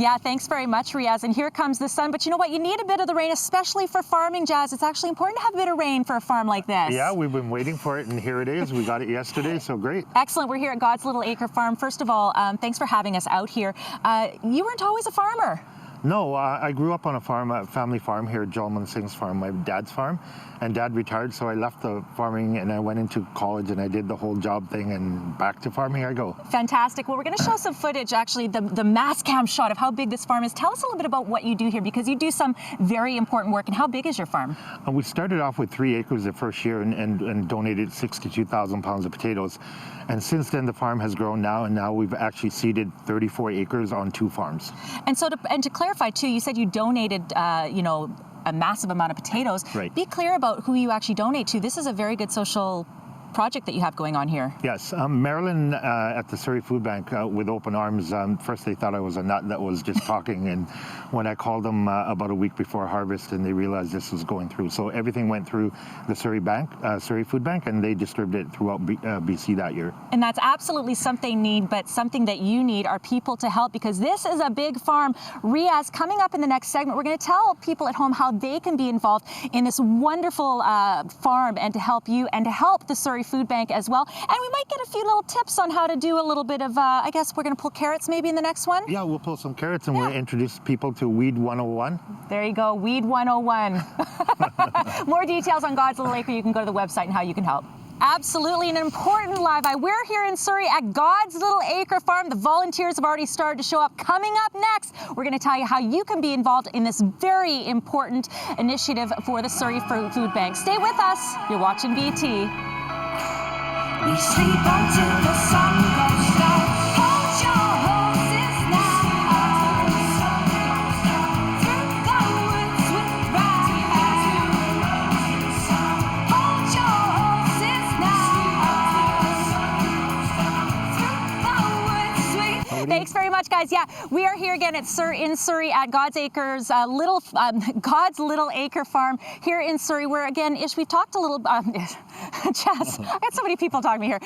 Yeah, thanks very much, Riaz. And here comes the sun. But you know what? You need a bit of the rain, especially for farming, Jas. It's actually important to have a bit of rain for a farm like this. Yeah, we've been waiting for it, and here it is. We got it yesterday, so great. Excellent. We're here at God's Little Acre Farm. First of all, thanks for having us out here. You weren't always a farmer. No, I grew up on a farm, a family farm here, Jas Singh's farm, my dad's farm, and Dad retired, so I left the farming and I went into college and I did the whole job thing, and back to farming I go. Fantastic. Well, we're going to show some footage, actually, the mass cam shot of how big this farm is. Tell us a little bit about what you do here, because you do some very important work. And how big is your farm? We started off with 3 acres the first year and donated 62,000 pounds of potatoes. And since then, the farm has grown now, and now we've actually seeded 34 acres on 2 farms. And so, to clarify too, you said you donated, a massive amount of potatoes. Right. Be clear about who you actually donate to. This is a very good social project that you have going on here. Yes, Marilyn at the Surrey Food Bank with open arms. First they thought I was a nut that was just talking, and when I called them about a week before harvest, and they realized this was going through. So everything went through the Surrey Food Bank, and they distributed it throughout BC that year. And that's absolutely something but something that you need are people to help, because this is a big farm. Riaz, coming up in the next segment, we're going to tell people at home how they can be involved in this wonderful farm, and to help you and to help the Surrey Food Bank as well. And we might get a few little tips on how to do a little bit of, I guess we're going to pull carrots maybe in the next one? Yeah, we'll pull some carrots, and we'll introduce people to Weed 101. There you go, Weed 101. More details on God's Little Acre. You can go to the website and how you can help. Absolutely an important live eye. We're here in Surrey at God's Little Acre Farm. The volunteers have already started to show up. Coming up next, we're going to tell you how you can be involved in this very important initiative for the Surrey Food Bank. Stay with us. You're watching BT. We sleep until the sun goes down. Hold your horses now. Through the woods with rats. Hold your horses now. Through the woods with. Thanks very much, guys. Yeah, we are here again at in Surrey at God's Acres, God's Little Acre Farm here in Surrey. Where again, we've talked a little. Jas, I got so many people talking to me here.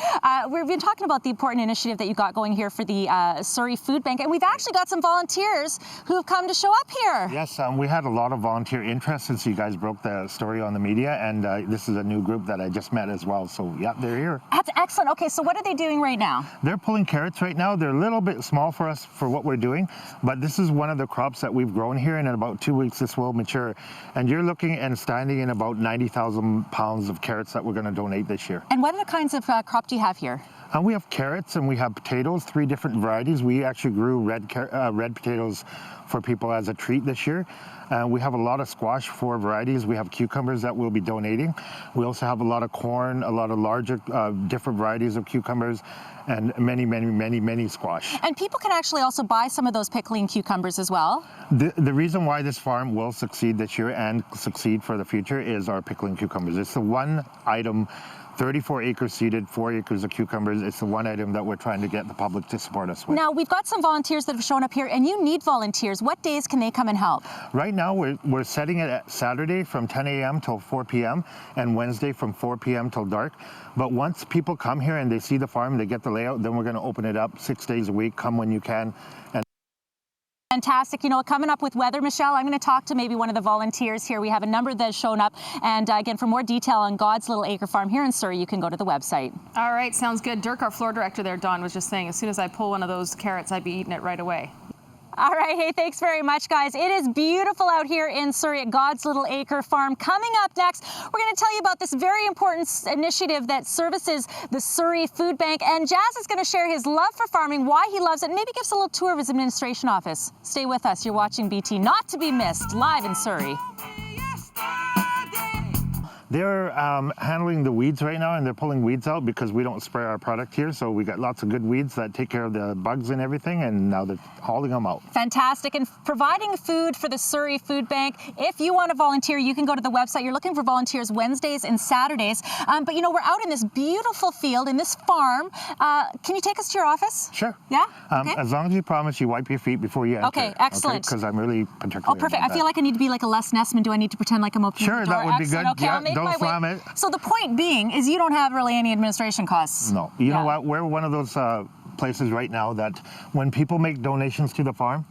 We've been talking about the important initiative that you got going here for the Surrey Food Bank, and we've actually got some volunteers who have come to show up here. Yes, we had a lot of volunteer interest since you guys broke the story on the media, and this is a new group that I just met as well. So yeah, they're here. That's excellent. Okay, so what are they doing right now? They're pulling carrots right now. They're a little bit small for us for what we're doing, but this is one of the crops that we've grown here, and in about 2 weeks this will mature. And you're looking and standing in about 90,000 pounds of carrots that we're going to donate this year. And what other kinds of crop do you have here? We have carrots and we have potatoes, 3 different varieties. We actually grew red potatoes for people as a treat this year. We have a lot of squash, 4 varieties. We have cucumbers that we'll be donating. We also have a lot of corn, a lot of larger different varieties of cucumbers, and many squash. And people can actually also buy some of those pickling cucumbers as well. The reason why this farm will succeed this year and succeed for the future is our pickling cucumbers. It's the one item, 34 acres seeded, 4 acres of cucumbers. It's the one item that we're trying to get the public to support us with. Now, we've got some volunteers that have shown up here, and you need volunteers. What days can they come and help? Right now, we're setting it at Saturday from 10 a.m. till 4 p.m. and Wednesday from 4 p.m. till dark. But once people come here and they see the farm, they get the layout, then we're going to open it up 6 days a week. Come when you can. Fantastic. You know, coming up with weather, Michelle, I'm going to talk to maybe one of the volunteers here. We have a number that's shown up. And again, for more detail on God's Little Acre Farm here in Surrey, you can go to the website. All right, sounds good. Dirk, our floor director there, Don, was just saying, as soon as I pull one of those carrots, I'd be eating it right away. All right, hey, thanks very much, guys. It is beautiful out here in Surrey at God's Little Acre Farm. Coming up next, we're going to tell you about this very important initiative that services the Surrey Food Bank. And Jas is going to share his love for farming, why he loves it, and maybe give us a little tour of his administration office. Stay with us. You're watching BT, not to be missed, live in Surrey. They're handling the weeds right now, and they're pulling weeds out because we don't spray our product here. So we got lots of good weeds that take care of the bugs and everything, and now they're hauling them out. Fantastic. And providing food for the Surrey Food Bank. If you want to volunteer, you can go to the website. You're looking for volunteers Wednesdays and Saturdays. But you know, we're out in this beautiful field, in this farm. Can you take us to your office? Sure. Yeah? Okay. As long as you promise you wipe your feet before you enter. Okay, excellent. Because I'm really particular. Oh, perfect. I feel like I need to be like a Les Nessman. Do I need to pretend like I'm opening the door? Sure, that would be good. Okay, Yeah, I'll make don't my slam way. it. So the point being is you don't have really any administration costs. No. You know what? We're one of those places right now that when people make donations to the farm,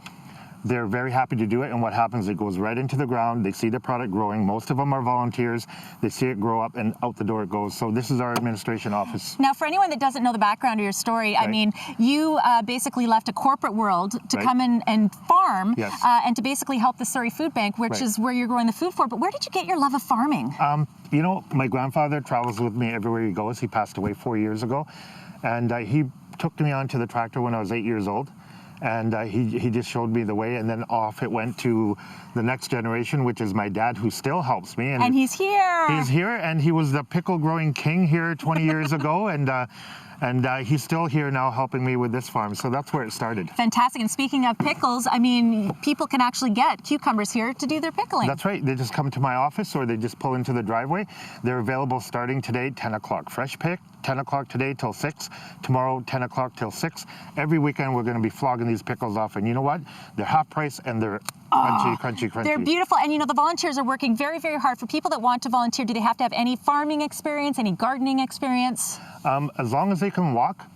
they're very happy to do it. And what happens, it goes right into the ground. They see the product growing. Most of them are volunteers. They see it grow up and out the door it goes. So this is our administration office. Now, for anyone that doesn't know the background of your story, I mean, you basically left a corporate world to come in and farm and to basically help the Surrey Food Bank, which is where you're growing the food for. But where did you get your love of farming? You know, my grandfather travels with me everywhere he goes. He passed away 4 years ago. And he took me onto the tractor when I was 8 years old. And he just showed me the way, and then off it went to the next generation, which is my dad, who still helps me. And he's here. He's here, and he was the pickle growing king here 20 years ago, and he's still here now helping me with this farm. So that's where it started. Fantastic. And speaking of pickles, I mean, people can actually get cucumbers here to do their pickling. That's right. They just come to my office, or they just pull into the driveway. They're available starting today, 10 o'clock. Fresh pick, 10 o'clock today till 6. Tomorrow, 10 o'clock till 6. Every weekend, we're going to be flogging these pickles off. And you know what? They're half price, and they're crunchy, crunchy, crunchy. They're beautiful. And you know, the volunteers are working very, very hard. For people that want to volunteer, do they have to have any farming experience, any gardening experience? As long as they can walk,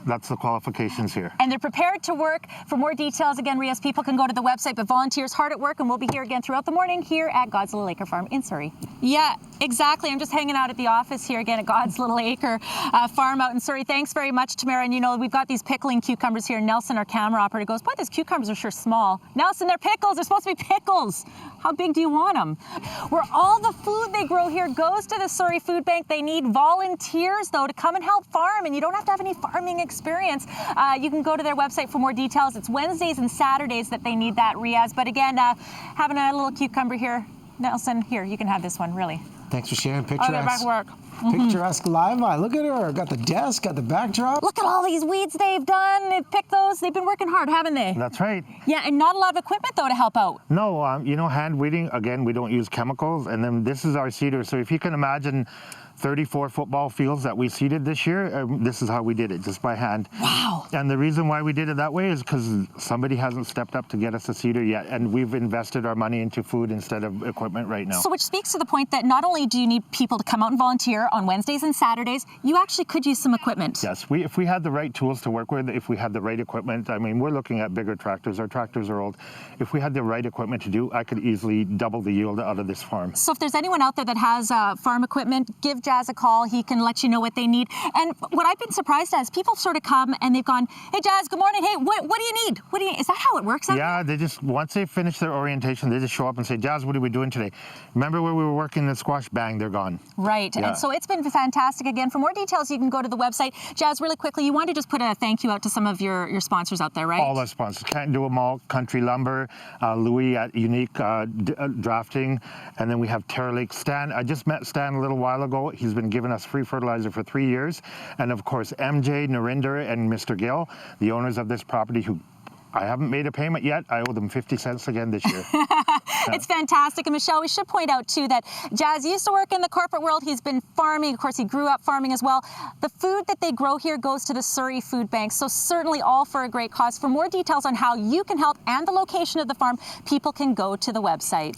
that's the qualifications here. And they're prepared to work. For more details, again, Riaz, people can go to the website, but volunteers hard at work, and we'll be here again throughout the morning here at God's Little Acre Farm in Surrey. Yeah, exactly. I'm just hanging out at the office here again at God's Little Acre Farm out in Surrey. Thanks very much, Tamara. And you know, we've got these pickling cucumbers here. Nelson, our camera operator, goes, boy, these cucumbers are sure small. Nelson, they're pickles. They're supposed to be pickles. How big do you want them? Where all the food they grow here goes to the Surrey Food Bank. They need volunteers, though, to come and help farm, and you don't have to have any farming experience. You can go to their website for more details. It's Wednesdays and Saturdays that they need that, Riaz. But again, having a little cucumber here. Nelson, here, you can have this one, really. Thanks for sharing. I'll get back to work. Picturesque live. Look at her. Got the desk, got the backdrop. Look at all these weeds they've done. They've picked those. They've been working hard, haven't they? That's right. Yeah, and not a lot of equipment, though, to help out. No, you know, hand weeding, again, we don't use chemicals. And then this is our seeder. So if you can imagine 34 football fields that we seeded this year, this is how we did it, just by hand. Wow. And the reason why we did it that way is because somebody hasn't stepped up to get us a seeder yet, and we've invested our money into food instead of equipment right now. So which speaks to the point that not only do you need people to come out and volunteer on Wednesdays and Saturdays, you actually could use some equipment. Yes, if we had the right tools to work with, if we had the right equipment, I mean, we're looking at bigger tractors. Our tractors are old. If we had the right equipment to do, I could easily double the yield out of this farm. So if there's anyone out there that has farm equipment, give Jas a call. He can let you know what they need. And what I've been surprised at is people sort of come and they've gone, hey, Jas, good morning. Hey, what do you need? Is that how it works? Yeah, they just, once they finish their orientation, they just show up and say, Jas, what are we doing today? Remember where we were working the squash? Bang, they're gone. Right. Yeah. And so it's been fantastic. Again, for more details, you can go to the website. Jas, really quickly, you want to just put a thank you out to some of your sponsors out there, right? All our sponsors. Can't Do 'Em All, Country Lumber, Louis at Unique Drafting, and then we have Terra Lake. Stan, I just met Stan a little while ago. He's been giving us free fertilizer for 3 years. And of course, MJ, Narinder, and Mr. Gill, the owners of this property, who I haven't made a payment yet. I owe them 50 cents again this year. It's fantastic. And Michelle, we should point out too that Jas used to work in the corporate world. He's been farming. Of course, he grew up farming as well. The food that they grow here goes to the Surrey Food Bank. So certainly all for a great cause. For more details on how you can help and the location of the farm, people can go to the website.